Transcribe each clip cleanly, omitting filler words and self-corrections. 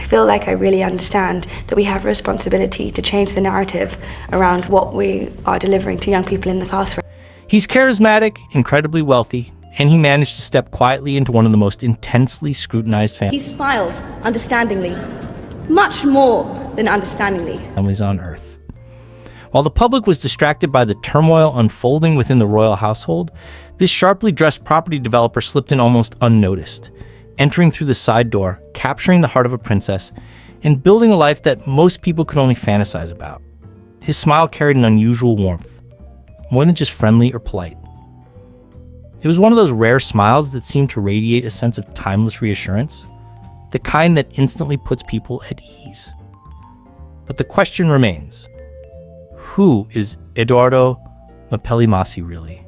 feel like I really understand that we have a responsibility to change the narrative around what we are delivering to young people in the classroom. He's charismatic, incredibly wealthy, and he managed to step quietly into one of the most intensely scrutinized He smiled understandingly, much more than understandingly. families on Earth. While the public was distracted by the turmoil unfolding within the royal household, this sharply dressed property developer slipped in almost unnoticed, entering through the side door, capturing the heart of a princess, and building a life that most people could only fantasize about. His smile carried an unusual warmth, more than just friendly or polite. It was one of those rare smiles that seemed to radiate a sense of timeless reassurance, the kind that instantly puts people at ease. But the question remains, who is Edoardo Mapelli-Masi really?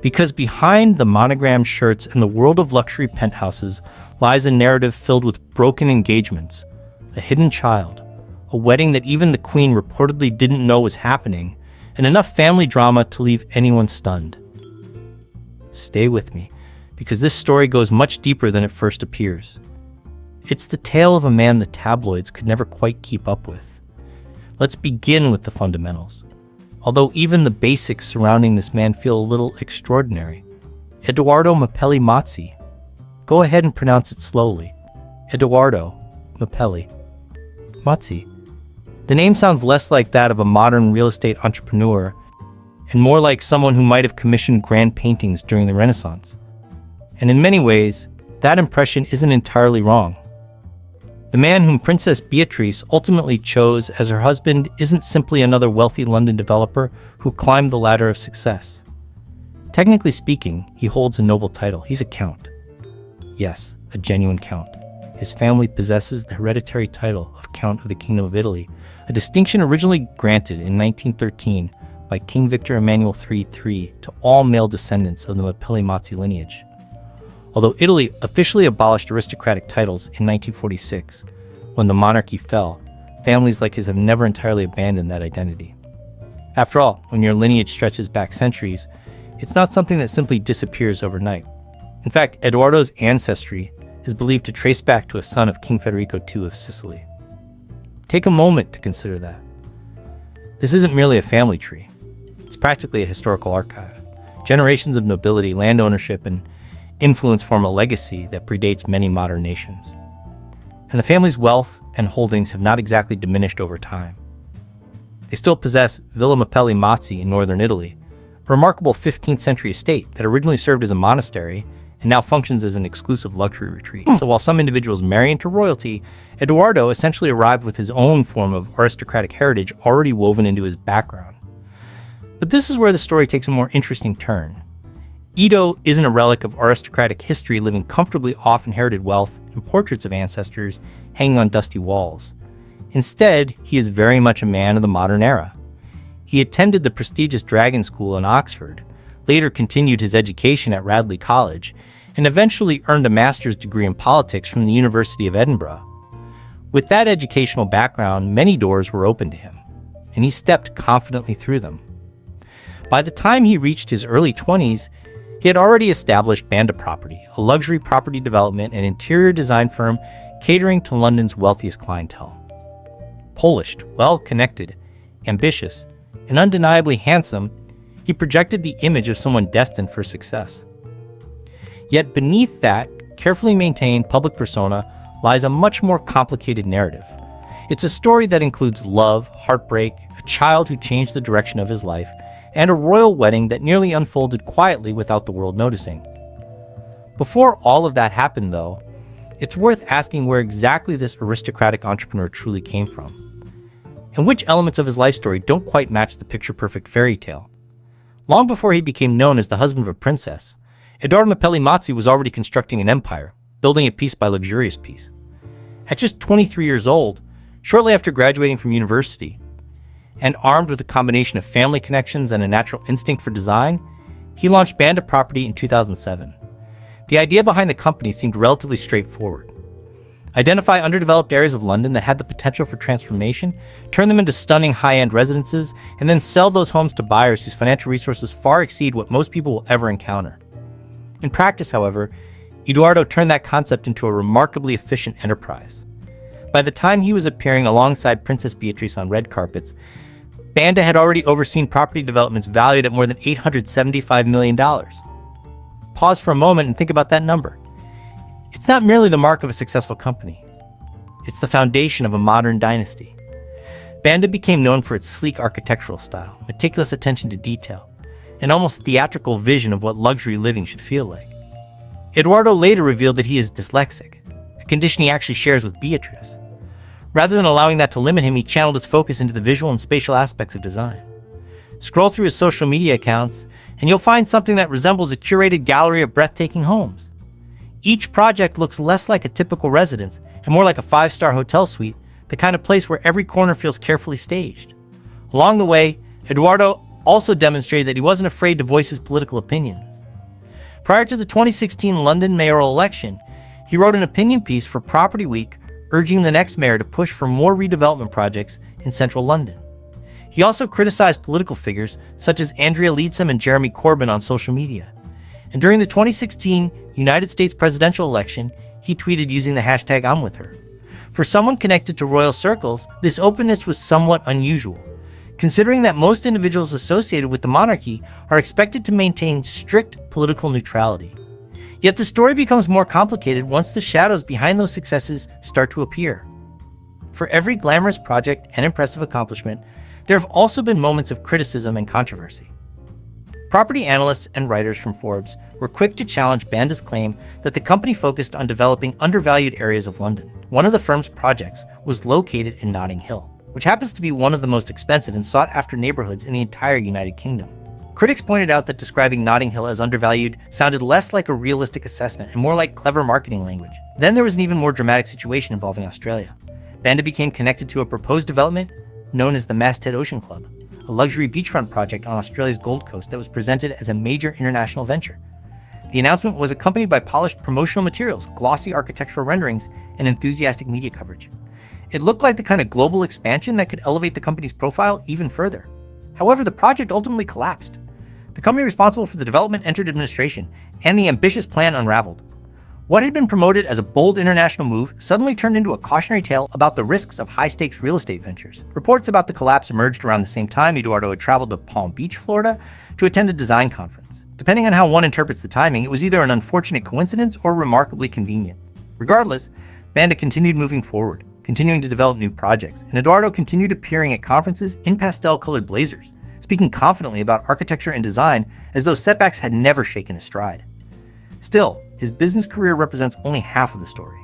Because behind the monogrammed shirts and the world of luxury penthouses lies a narrative filled with broken engagements, a hidden child, a wedding that even the queen reportedly didn't know was happening, and enough family drama to leave anyone stunned. Stay with me, because this story goes much deeper than it first appears. It's the tale of a man the tabloids could never quite keep up with. Let's begin with the fundamentals. Although even the basics surrounding this man feel a little extraordinary. Edoardo Mapelli-Masi. Go ahead and pronounce it slowly. Edoardo Mapelli-Masi. The name sounds less like that of a modern real estate entrepreneur and more like someone who might have commissioned grand paintings during the Renaissance. And in many ways, that impression isn't entirely wrong. The man whom Princess Beatrice ultimately chose as her husband isn't simply another wealthy London developer who climbed the ladder of success. Technically speaking, he holds a noble title. He's a count. Yes, a genuine count. His family possesses the hereditary title of Count of the Kingdom of Italy, a distinction originally granted in 1913 by King Victor Emmanuel III to all male descendants of the Mapelli-Masi lineage. Although Italy officially abolished aristocratic titles in 1946, when the monarchy fell, families like his have never entirely abandoned that identity. After all, when your lineage stretches back centuries, it's not something that simply disappears overnight. In fact, Edoardo's ancestry is believed to trace back to a son of King Federico II of Sicily. Take a moment to consider that. This isn't merely a family tree. It's practically a historical archive. Generations of nobility, land ownership, and influence form a legacy that predates many modern nations. And the family's wealth and holdings have not exactly diminished over time. They still possess Villa Mapelli-Masi in northern Italy, a remarkable 15th century estate that originally served as a monastery and now functions as an exclusive luxury retreat. So while some individuals marry into royalty, Edoardo essentially arrived with his own form of aristocratic heritage already woven into his background. But this is where the story takes a more interesting turn. Edo isn't a relic of aristocratic history living comfortably off inherited wealth and portraits of ancestors hanging on dusty walls. Instead, he is very much a man of the modern era. He attended the prestigious Dragon School in Oxford, later continued his education at Radley College, and eventually earned a master's degree in politics from the University of Edinburgh. With that educational background, many doors were open to him, and he stepped confidently through them. By the time he reached his early 20s, he had already established Banda Property, a luxury property development and interior design firm catering to London's wealthiest clientele. Polished, well-connected, ambitious, and undeniably handsome, he projected the image of someone destined for success. Yet beneath that carefully maintained public persona lies a much more complicated narrative. It's a story that includes love, heartbreak, a child who changed the direction of his life, and a royal wedding that nearly unfolded quietly without the world noticing. Before all of that happened, though, it's worth asking where exactly this aristocratic entrepreneur truly came from, and which elements of his life story don't quite match the picture-perfect fairy tale. Long before he became known as the husband of a princess, Edoardo Mapelli-Masi was already constructing an empire, building it piece by luxurious piece. At just 23 years old, shortly after graduating from university, and armed with a combination of family connections and a natural instinct for design, he launched Banda Property in 2007. The idea behind the company seemed relatively straightforward. Identify underdeveloped areas of London that had the potential for transformation, turn them into stunning high-end residences, and then sell those homes to buyers whose financial resources far exceed what most people will ever encounter. In practice, however, Edoardo turned that concept into a remarkably efficient enterprise. By the time he was appearing alongside Princess Beatrice on red carpets, Banda had already overseen property developments valued at more than $875 million. Pause for a moment and think about that number. It's not merely the mark of a successful company. It's the foundation of a modern dynasty. Banda became known for its sleek architectural style, meticulous attention to detail, and almost theatrical vision of what luxury living should feel like. Eduardo later revealed that he is dyslexic, a condition he actually shares with Beatrice. Rather than allowing that to limit him, he channeled his focus into the visual and spatial aspects of design. Scroll through his social media accounts, and you'll find something that resembles a curated gallery of breathtaking homes. Each project looks less like a typical residence and more like a five-star hotel suite, the kind of place where every corner feels carefully staged. Along the way, Eduardo also demonstrated that he wasn't afraid to voice his political opinions. Prior to the 2016 London mayoral election, he wrote an opinion piece for Property Week urging the next mayor to push for more redevelopment projects in central London. He also criticized political figures such as Andrea Leadsom and Jeremy Corbyn on social media. And during the 2016 United States presidential election, he tweeted using the hashtag #I'mWithHer. For someone connected to royal circles, this openness was somewhat unusual, considering that most individuals associated with the monarchy are expected to maintain strict political neutrality. Yet the story becomes more complicated once the shadows behind those successes start to appear. For every glamorous project and impressive accomplishment, there have also been moments of criticism and controversy. Property analysts and writers from Forbes were quick to challenge Banda's claim that the company focused on developing undervalued areas of London. One of the firm's projects was located in Notting Hill, which happens to be one of the most expensive and sought-after neighborhoods in the entire United Kingdom. Critics pointed out that describing Notting Hill as undervalued sounded less like a realistic assessment and more like clever marketing language. Then there was an even more dramatic situation involving Australia. Banda became connected to a proposed development known as the Masthead Ocean Club, a luxury beachfront project on Australia's Gold Coast that was presented as a major international venture. The announcement was accompanied by polished promotional materials, glossy architectural renderings, and enthusiastic media coverage. It looked like the kind of global expansion that could elevate the company's profile even further. However, the project ultimately collapsed. The company responsible for the development entered administration, and the ambitious plan unraveled. What had been promoted as a bold international move suddenly turned into a cautionary tale about the risks of high-stakes real estate ventures. Reports about the collapse emerged around the same time Eduardo had traveled to Palm Beach, Florida, to attend a design conference. Depending on how one interprets the timing, it was either an unfortunate coincidence or remarkably convenient. Regardless, Banda continued moving forward, continuing to develop new projects, and Eduardo continued appearing at conferences in pastel-colored blazers, speaking confidently about architecture and design as though setbacks had never shaken his stride. Still, his business career represents only half of the story.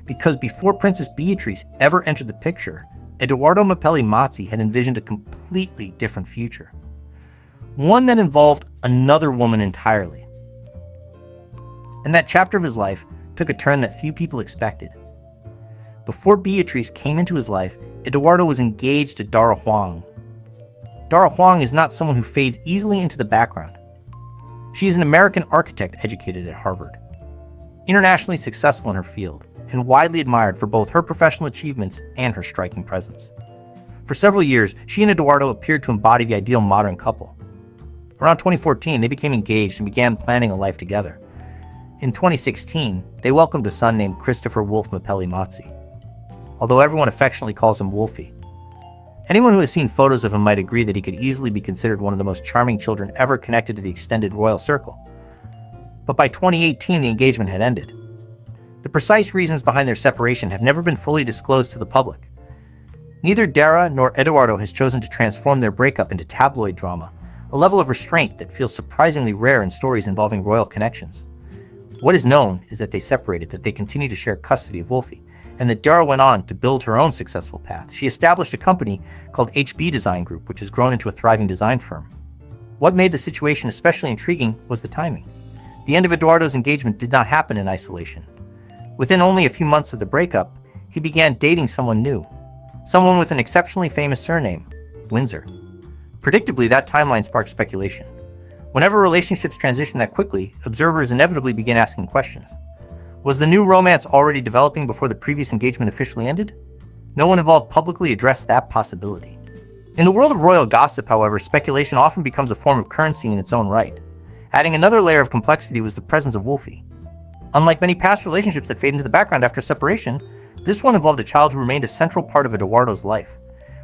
Because before Princess Beatrice ever entered the picture, Eduardo Mapelli Mazzi had envisioned a completely different future. One that involved another woman entirely. And that chapter of his life took a turn that few people expected. Before Beatrice came into his life, Eduardo was engaged to Dara Huang. Dara Huang is not someone who fades easily into the background. She is an American architect educated at Harvard, internationally successful in her field, and widely admired for both her professional achievements and her striking presence. For several years, she and Eduardo appeared to embody the ideal modern couple. Around 2014, they became engaged and began planning a life together. In 2016, they welcomed a son named Christopher Wolf Mapelli Mazzi, although everyone affectionately calls him Wolfie. Anyone who has seen photos of him might agree that he could easily be considered one of the most charming children ever connected to the extended royal circle. But by 2018, the engagement had ended. The precise reasons behind their separation have never been fully disclosed to the public. Neither Dara nor Eduardo has chosen to transform their breakup into tabloid drama, a level of restraint that feels surprisingly rare in stories involving royal connections. What is known is that they separated, that they continue to share custody of Wolfie, and that Dara went on to build her own successful path. She established a company called HB Design Group, which has grown into a thriving design firm. What made the situation especially intriguing was the timing. The end of Eduardo's engagement did not happen in isolation. Within only a few months of the breakup, he began dating someone new, someone with an exceptionally famous surname, Windsor. Predictably, that timeline sparked speculation. Whenever relationships transition that quickly, observers inevitably begin asking questions. Was the new romance already developing before the previous engagement officially ended? No one involved publicly addressed that possibility. In the world of royal gossip, however, speculation often becomes a form of currency in its own right. Adding another layer of complexity was the presence of Wolfie. Unlike many past relationships that fade into the background after separation, This one involved a child who remained a central part of Eduardo's life.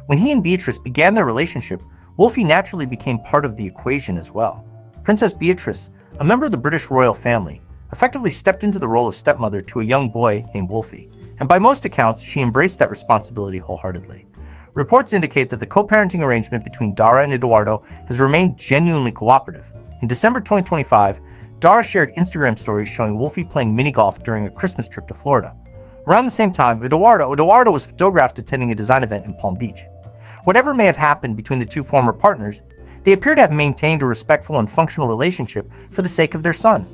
When he and Beatrice began their relationship, Wolfie naturally became part of the equation as well. Princess Beatrice, a member of the British royal family, effectively stepped into the role of stepmother to a young boy named Wolfie, and by most accounts, she embraced that responsibility wholeheartedly. Reports indicate that the co-parenting arrangement between Dara and Eduardo has remained genuinely cooperative. In December 2025, Dara shared Instagram stories showing Wolfie playing mini-golf during a Christmas trip to Florida. Around the same time, Eduardo was photographed attending a design event in Palm Beach. Whatever may have happened between the two former partners, they appear to have maintained a respectful and functional relationship for the sake of their son.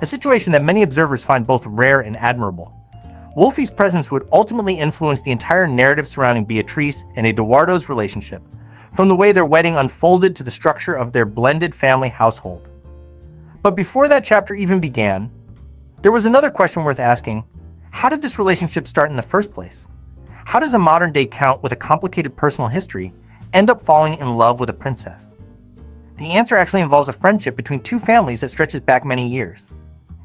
A situation that many observers find both rare and admirable. Wolfie's presence would ultimately influence the entire narrative surrounding Beatrice and Eduardo's relationship, from the way their wedding unfolded to the structure of their blended family household. But before that chapter even began, there was another question worth asking. How did this relationship start in the first place? How does a modern-day count with a complicated personal history end up falling in love with a princess? The answer actually involves a friendship between two families that stretches back many years,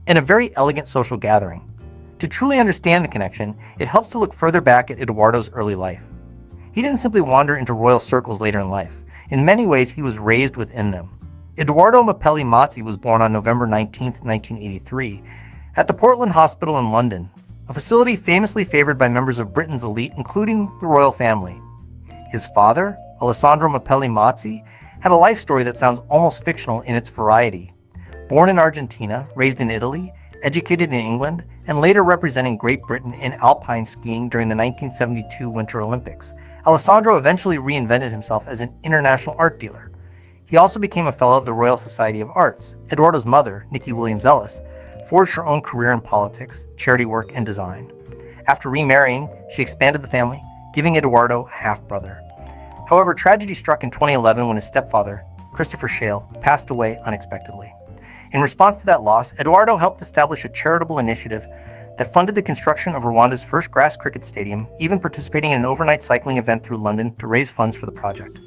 and a very elegant social gathering. To truly understand the connection, it helps to look further back at Eduardo's early life. He didn't simply wander into royal circles later in life. In many ways, he was raised within them. Eduardo Mapelli Mazzi was born on November 19, 1983, at the Portland Hospital in London, a facility famously favored by members of Britain's elite, including the royal family. His father, Alessandro Mapelli Mazzi, had a life story that sounds almost fictional in its variety. Born in Argentina, raised in Italy, educated in England, and later representing Great Britain in alpine skiing during the 1972 Winter Olympics, Alessandro eventually reinvented himself as an international art dealer. He also became a fellow of the Royal Society of Arts. Eduardo's mother, Nikki Williams-Ellis, forged her own career in politics, charity work, and design. After remarrying, she expanded the family, giving Eduardo a half-brother. However, tragedy struck in 2011 when his stepfather, Christopher Shale, passed away unexpectedly. In response to that loss, Eduardo helped establish a charitable initiative that funded the construction of Rwanda's first grass cricket stadium, even participating in an overnight cycling event through London to raise funds for the project.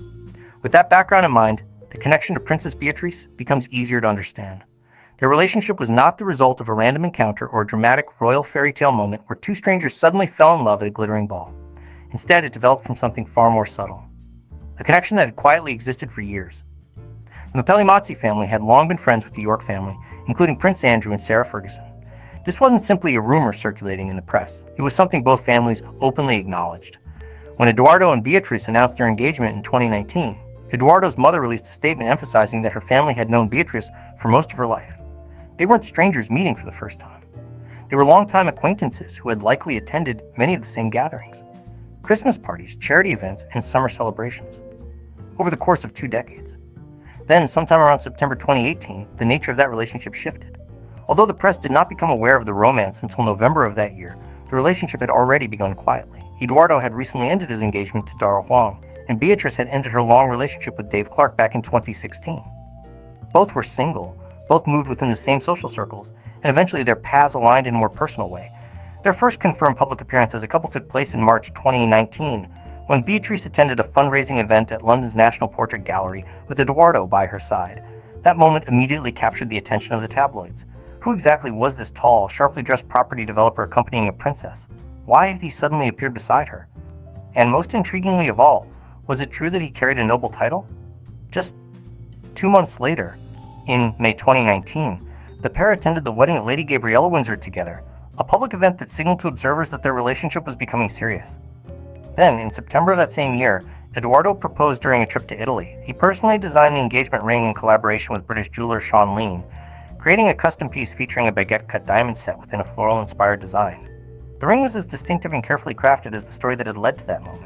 With that background in mind, the connection to Princess Beatrice becomes easier to understand. Their relationship was not the result of a random encounter or a dramatic royal fairy tale moment where two strangers suddenly fell in love at a glittering ball. Instead, it developed from something far more subtle. A connection that had quietly existed for years. The Mapelli Mazzi family had long been friends with the York family, including Prince Andrew and Sarah Ferguson. This wasn't simply a rumor circulating in the press. It was something both families openly acknowledged. When Eduardo and Beatrice announced their engagement in 2019, Eduardo's mother released a statement emphasizing that her family had known Beatrice for most of her life. They weren't strangers meeting for the first time. They were longtime acquaintances who had likely attended many of the same gatherings, Christmas parties, charity events, and summer celebrations, over the course of 2 decades. Then, sometime around September 2018, the nature of that relationship shifted. Although the press did not become aware of the romance until November of that year, the relationship had already begun quietly. Eduardo had recently ended his engagement to Dara Huang, and Beatrice had ended her long relationship with Dave Clark back in 2016. Both were single, both moved within the same social circles, and eventually their paths aligned in a more personal way. Their first confirmed public appearance as a couple took place in March 2019, when Beatrice attended a fundraising event at London's National Portrait Gallery with Eduardo by her side. That moment immediately captured the attention of the tabloids. Who exactly was this tall, sharply dressed property developer accompanying a princess? Why had he suddenly appeared beside her? And most intriguingly of all, was it true that he carried a noble title? Just 2 months later, in May 2019, the pair attended the wedding of Lady Gabriella Windsor together, a public event that signaled to observers that their relationship was becoming serious. Then, in September of that same year, Eduardo proposed during a trip to Italy. He personally designed the engagement ring in collaboration with British jeweler Sean Lean, creating a custom piece featuring a baguette-cut diamond set within a floral-inspired design. The ring was as distinctive and carefully crafted as the story that had led to that moment.